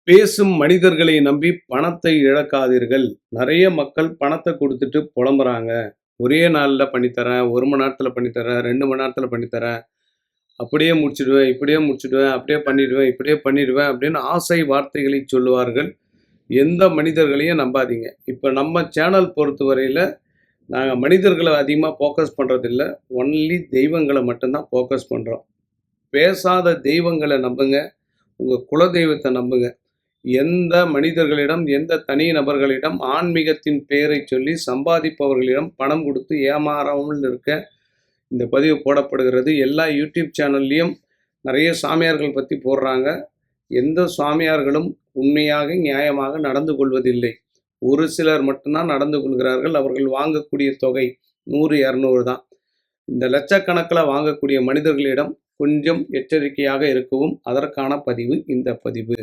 பேசும் மனிதர்களை நம்பி பணத்தை இழக்காதீர்கள். நெறைய மக்கள் பணத்த குடுத்துட்டு புலம்புறாங்க. ஒரே நாள்ல பண்ணி தரேன், 1 மணி நேரத்தில பண்ணி தரேன், 2 மணி நேரத்தில பண்ணி தரேன். அப்படியே முடிச்சுடுவேன், இப்படியே முடிச்சுடுவேன், அப்படியே பண்ணிடுவேன், இப்படியே பண்ணிடுவேன் அப்படின்னு ஆசை வார்த்தைகளை சொல்லுவார்கள். எந்த மனிதர்களையும் நம்பாதீங்க. இப்ப நம்ம சேனல் பொறுத்தவரையில, நாங்க மனிதர்கள அதிகமா ஃபோக்கஸ் பண்றதில்ல. ஒன்லி தெய்வங்கள மட்டும் தான் ஃபோக்கஸ் பண்றோம். பேசாத தெய்வங்கள நம்புங்க. உங்க குலதெய்வத்த நம்புங்க. எந்த மனிதர்களிடம், எந்த தனி நபர்களிடம் ஆன்மீகத்தின் பெயரைச் சொல்லி சம்பாதிப்பவர்களிடம் பணம் குடுத்து ஏமாறாமல் இருக்க இந்த பதிவு போடப்படுகிறது. எல்லா யூடியூப் சேனல்லயும் நெறைய சாமியார்கள் பத்தி போடுறாங்க. எந்த சாமியார்களும் உண்மையாக, நியாயமாக நடந்து கொள்வதில்லை. ஒரு சிலர் மட்டும் தான் நடந்து கொள்கிறார்கள். அவர்கள் வாங்கக்கூடிய தொகை 100, 200 தான். இந்த லட்சக்கணக்கில வாங்கக்கூடிய மனிதர்களிடம் கொஞ்சம் எச்சரிக்கையாக இருக்கவும், அதற்கான பதிவு இந்த பதிவு.